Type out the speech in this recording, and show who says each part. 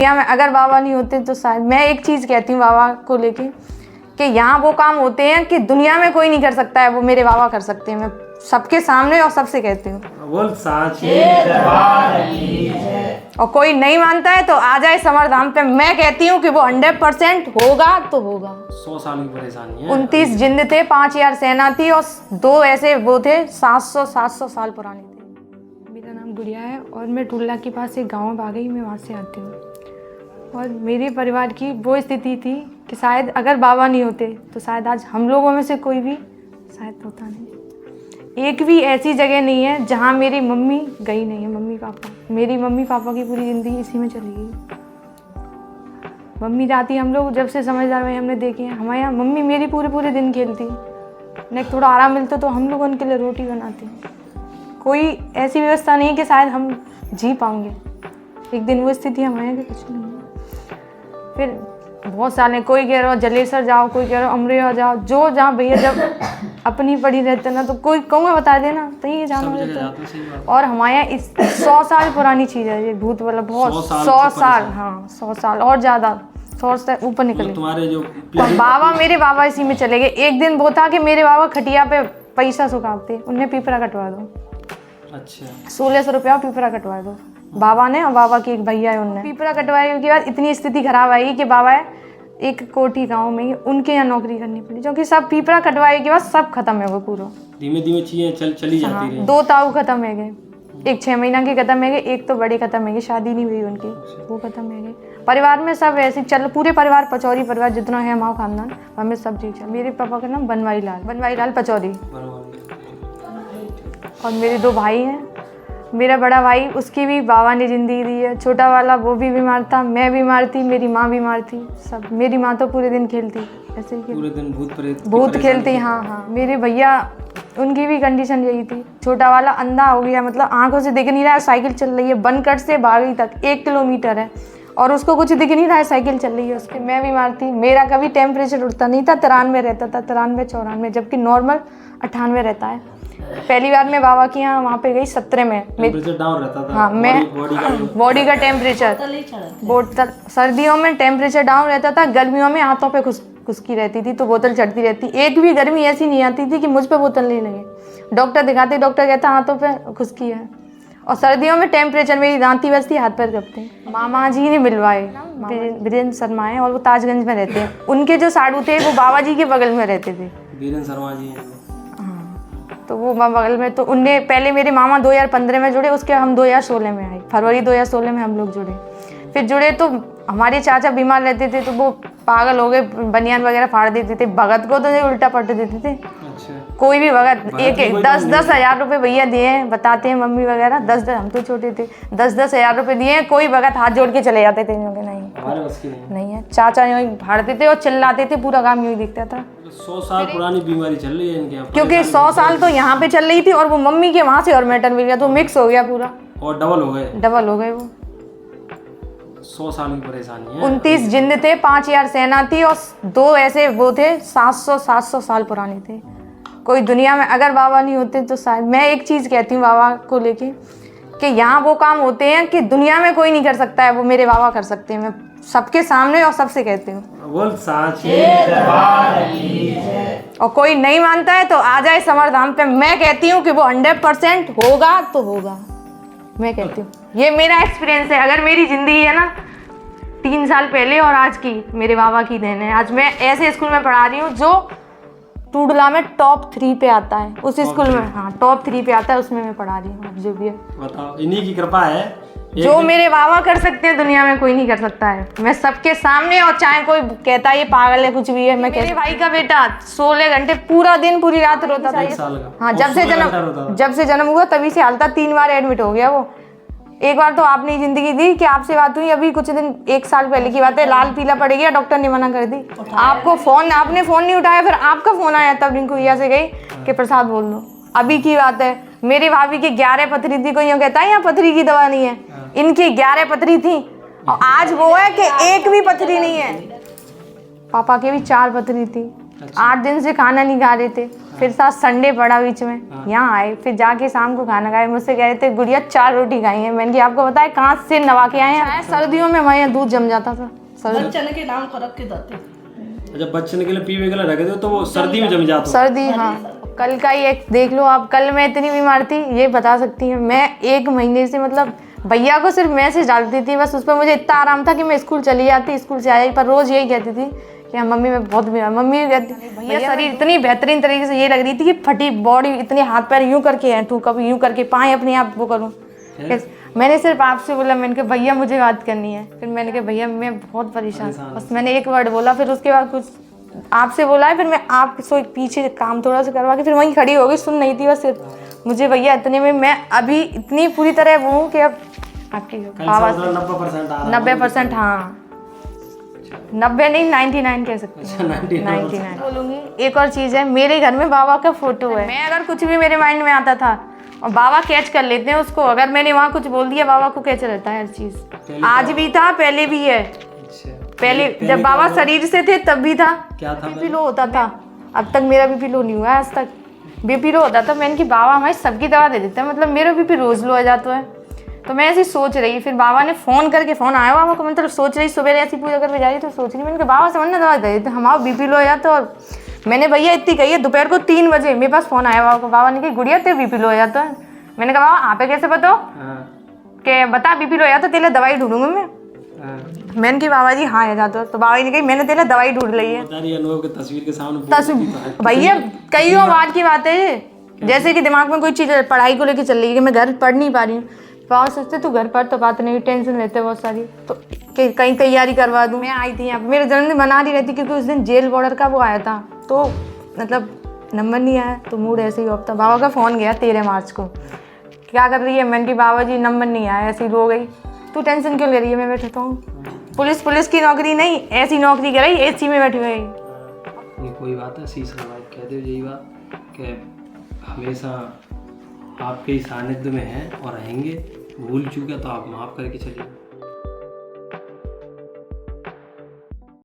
Speaker 1: दुनिया में अगर बाबा नहीं होते तो शायद, मैं एक चीज़ कहती हूँ बाबा को लेके कि यहाँ वो काम होते हैं कि दुनिया में कोई नहीं कर सकता है, वो मेरे बाबा कर सकते हैं। मैं सबके सामने और सबसे कहती हूँ। और कोई नहीं मानता है तो आ जाए समरधाम पे। मैं कहती हूँ कि वो 100% होगा तो होगा।
Speaker 2: 100 साल की परेशानी है।
Speaker 1: 29 जिंद थे, 5000 सेना थी और 2 ऐसे वो थे 700 साल पुराने थे। मेरा नाम गुड़िया है और मैं टुल्ला के पास एक गाँव में आ गई, मैं वहाँ से आती हूँ। और मेरे परिवार की वो स्थिति थी कि शायद अगर बाबा नहीं होते तो शायद आज हम लोगों में से कोई भी शायद होता नहीं। एक भी ऐसी जगह नहीं है जहाँ मेरी मम्मी गई नहीं है, मम्मी पापा। मेरी मम्मी पापा की पूरी ज़िंदगी इसी में चली गई। मम्मी जाती, हम लोग जब से समझदार हुए हमने देखे हैं, हमारे यहाँ मम्मी मेरी पूरे दिन खेलती, न थोड़ा आराम मिलता तो हम लोग उनके लिए रोटी बनाते। कोई ऐसी व्यवस्था नहीं कि शायद हम जी पाएंगे। एक दिन वो स्थिति हमारे यहाँ की कुछ नहीं है। फिर बहुत साल हैं, कोई कह रहा हो जलेसर जाओ, कोई कह रहा हो अमरेया जाओ, जो जहाँ भैया जब अपनी पड़ी रहते ना तो कोई कहूँगा बता देना तो ये जाना होता है। और हमारे यहाँ 100 साल पुरानी चीज़ है ये भूत वाला, बहुत 100 साल, हाँ 100 साल और ज़्यादा, 100 से ऊपर निकले।
Speaker 2: तुम्हारे जो
Speaker 1: बाबा, मेरे बाबा इसी में चले गए। एक दिन वो था कि मेरे बाबा खटिया पे पैसा सुखाते, उन्हें पीपरा कटवा दो।
Speaker 2: अच्छा,
Speaker 1: 1600 रुपया पीपरा कटवा दो बाबा ने, और बाबा की एक भैया है उनने। पीपरा कटवाने के बाद इतनी स्थिति खराब आई कि बाबा एक कोठी गांव में ही उनके यहाँ नौकरी करनी पड़ी, क्योंकि सब पीपरा कटवाए के बाद सब खत्म है वो पूरा।
Speaker 2: धीमे धीमे चीजें चली जाती रही।
Speaker 1: 2 ताऊ खत्म है गए, एक 6 महीना के खत्म है गए, एक तो बड़े खत्म है गए, शादी नहीं हुई उनकी, वो खत्म है गए। परिवार में सब ऐसे चल, पूरे परिवार पचौरी परिवार जितना है हमारा खानदान, हमें सब चीज चल। मेरे पापा का नाम बनवारी लाल पचौरी। और मेरे 2 भाई हैं। मेरा बड़ा भाई, उसकी भी बाबा ने ज़िंदगी दी है। छोटा वाला वो भी बीमार था, मैं बीमार थी, मेरी माँ बीमार थी, सब। मेरी माँ तो पूरे दिन खेलती, ऐसे ही
Speaker 2: पूरे दिन
Speaker 1: भूत खेलती। हाँ। मेरे भैया, उनकी भी कंडीशन यही थी। छोटा वाला अंधा हो गया, मतलब आंखों से दिख नहीं रहा है, साइकिल चल रही है बनकट से बागी तक 1 किलोमीटर है और उसको कुछ दिख नहीं रहा है, साइकिल चल रही है उसकी। मैं बीमार थी, मेरा कभी टेम्परेचर उठता नहीं था, 93 रहता था, 93-94, जबकि नॉर्मल 98 रहता है। पहली बार मैं बाबा के यहाँ वहाँ पे गई 17 में,
Speaker 2: टेम्परेचर डाउन रहता था।
Speaker 1: हाँ, मैं बॉडी का टेम्परेचर, बोतल सर्दियों में टेम्परेचर डाउन रहता था, गर्मियों में हाथों पे खुश्की रहती थी तो बोतल चढ़ती रहती। एक भी गर्मी ऐसी नहीं आती थी कि मुझ पे बोतल नहीं लगे। डॉक्टर दिखाते, डॉक्टर कहता हाथों पे खुश्की है। और सर्दियों में टेम्परेचर, मेरी दांती बजती, हाथ पैर कँपते। मामा जी ने मिलवाए, वीरेंद्र शर्मा है और वो ताजगंज में रहते हैं। उनके जो साधु थे वो बाबा जी के बगल में रहते थे,
Speaker 2: वीरेंद्र शर्मा जी।
Speaker 1: तो वो बगल में, तो उनने पहले मेरे मामा 2015 में जुड़े, उसके हम 2016 में आए, फरवरी 2016 में हम लोग जुड़े। फिर जुड़े तो हमारे चाचा बीमार रहते थे तो वो पागल हो गए, बनियान वगैरह फाड़ देते थे। भगत को तो उल्टा पलट देते थे।
Speaker 2: अच्छा।
Speaker 1: कोई भी भगत, एक 10-10 हज़ार रुपये भैया दिए हैं, बताते हैं मम्मी वगैरह। 10 हम तो छोटे थे, 10-10 हज़ार रुपये दिए हैं। कोई भगत हाथ जोड़ के चले जाते थे, नहीं है। चाचा यूँ फाड़ते थे और चिल्लाते थे, पूरा काम यूँ दिखता था।
Speaker 2: 100 साल पुरानी बीमारी चल रही है इनके यहाँ,
Speaker 1: क्योंकि 100 साल तो यहाँ पे चल रही थी और वो मम्मी के वहाँ से और मैटर मिल गया तो मिक्स हो गया पूरा,
Speaker 2: और डबल हो गए
Speaker 1: वो।
Speaker 2: 100 साल की परेशानी है।
Speaker 1: 29 जिंद थे, 5000 सेना थी और 2 ऐसे वो थे 700 साल पुराने थे। कोई दुनिया में अगर बाबा नहीं होते तो शायद, मैं एक चीज़ कहती हूँ बाबा को लेके कि यहाँ वो काम होते हैं कि दुनिया में कोई नहीं कर सकता है, वो मेरे बाबा कर सकते हैं। मैं सबके सामने और सबसे कहती हूँ। और कोई नहीं मानता है तो आ जाए समरधाम पे। मैं कहती हूँ कि वो 100% होगा तो होगा। मैं कहती हूँ, ये मेरा एक्सपीरियंस है। अगर मेरी ज़िंदगी है ना 3 साल पहले और आज की, मेरे बाबा की देन है। आज मैं ऐसे स्कूल में पढ़ा रही हूँ जो टूडला में टॉप 3 पे आता है, उस स्कूल में, हाँ टॉप 3 पे आता है, उसमें मैं पढ़ा रही हूँ। जो भी है,
Speaker 2: बताओ, इन्हीं की कृपा है।
Speaker 1: जो मेरे बाबा कर सकते हैं दुनिया में कोई नहीं कर सकता है। मैं सबके सामने, और चाहे कोई कहता है ये पागल है कुछ भी है, मैं मेरे भाई का बेटा 16 घंटे पूरा दिन पूरी रात रोता था।
Speaker 2: 1 साल का।
Speaker 1: हाँ, जब से जन्म हुआ तभी से हाल था। 3 बार एडमिट हो गया वो। एक बार तो आपने जिंदगी दी कि आपसे बात हुई अभी कुछ दिन, 1 साल पहले की बात है। लाल पीला पड़ गया, डॉक्टर ने मना कर दी। आपको फोन, आपने फोन नहीं उठाया, फिर आपका फोन आया तब रिंकू भैया से गई कि प्रसाद बोल दो। अभी की बात है, मेरी भाभी की 11 पथरी थी। कोई यूँ कहता है यहाँ पथरी की दवा नहीं है, इनकी 11 पथरी थी और आज वो है कि एक भी पथरी नहीं है। पापा के भी 4 पथरी थी। 8 दिन से खाना नहीं खा रहे थे। फिर साथ संडे पड़ा बीच में, यहाँ आए, फिर जाके शाम को खाना खाए। मुझसे कह रहे थे गुड़िया 4 रोटी खाई है। मैंने कहा आपको पता है कहाँ से नवा के आए हैं? सर्दियों में हमारे यहाँ दूध जम जाता था।
Speaker 3: बच्चन के नाम फर्क के दाते।
Speaker 2: अच्छा, बच्चन के लिए पीवे के लिए रख दो तो वो सर्दी में जम जाता है।
Speaker 1: सर्दी, हाँ। कल का ही एक देख लो आप, कल मैं इतनी बीमार थी, ये बता सकती हैं। मैं 1 महीने से मतलब भैया को सिर्फ मैसेज डालती थी बस, उस पर मुझे इतना आराम था कि मैं स्कूल चली जाती, स्कूल से आई, पर रोज़ यही कहती थी कि हाँ मम्मी मैं बहुत बीमार। मम्मी भी कहती भैया शरीर इतनी बेहतरीन तरीके से ये लग रही थी कि फटी बॉडी, इतने हाथ पैर यूँ करके हैं, कभी यूँ करके पाएँ अपने आप वो करूँ। मैंने सिर्फ आपसे बोला, मैंने कहा भैया मुझे बात करनी है। फिर मैंने कहा भैया मैं बहुत परेशान, बस मैंने एक वर्ड बोला। फिर उसके बाद कुछ आपसे बोला है, फिर मैं आपसे पीछे काम थोड़ा सा करवा के फिर वहीं खड़ी हो गई, सुन नहीं थी बस सिर्फ। मुझे भैया इतने में मैं अभी इतनी पूरी तरह वो हूँ कि अब आपकी आवाज़ 90%, हाँ 90 नहीं 99 कह सकती हूँ। 99 बोलूँगी। एक और चीज़ है, मेरे घर में बाबा का फोटो है। मैं अगर कुछ भी मेरे माइंड में आता था और बाबा कैच कर लेते हैं उसको, अगर मैंने वहाँ कुछ बोल दिया बाबा को कैच रहता है हर चीज़। आज भी था, पहले भी है। पहले जब बाबा शरीर से थे तब भी था।
Speaker 2: क्या था?
Speaker 1: बीपी लो होता था। अब तक मेरा बीपी लो नहीं हुआ है, आज तक बीपी लो होता था। मैंने कि बाबा हमारी सबकी दवा दे देते हैं, मतलब मेरा बीपी रोज लो हो जाता है। तो मैं ऐसी सोच रही, फिर बाबा ने फ़ोन करके, फ़ोन आया बाबा को, मतलब सोच रही सुबह ऐसी पूजा करके जा रही तो सोच रही, मैंने कहा बाबा समझ ना दवा दे देते, हमारा बीपी लो हो जाता। और मैंने भैया इतनी कही है, दोपहर को 3 बजे मेरे पास फ़ोन आया बाबा को। बाबा ने कहा गुड़िया तेरे बीपी लो हो जाता है। मैंने कहा बाबा आप कैसे बताओ कि बता बीपी लो हो जाता, तेरे दवाई ढूंढूंगा मैं। मैंने कहा बाबा जी हाँ आ जाता। तो बाबा ने कही मैंने तेरे दवाई ढूंढ ली है।
Speaker 2: अनुभव की तस्वीर के सामने
Speaker 1: भैया कई बात की बात है ये, जैसे कि दिमाग में कोई चीज़ पढ़ाई को लेकर चल रही है कि मैं घर पढ़ नहीं पा रही हूँ, बाबा सोचते तू घर पर तो बात नहीं, टेंशन लेते बहुत सारी, तो कहीं तैयारी करवा दूँ। मैं आई थी यहाँ पे, मेरे जन्मदिन मना रही रहती क्योंकि उस दिन जेल बॉर्डर का वो आया था, तो मतलब नंबर नहीं आया, तो मूड ऐसे ही ऑफ था। बाबा का फ़ोन गया 13 मार्च को, क्या कर रही है? मैंने कहा बाबा जी नंबर नहीं आया, ऐसी रो गई। तू टेंशन क्यों ले रही है? मैं बैठा हूँ, पुलिस की नौकरी नहीं, ऐसी नौकरी कर रही, एसी में बैठी हुई।
Speaker 2: ये कोई बात है, शीश कह दो यही बात कि हमेशा आपके सानिध्य में हैं और रहेंगे। भूल चूके तो आप माफ़ करके चलिए।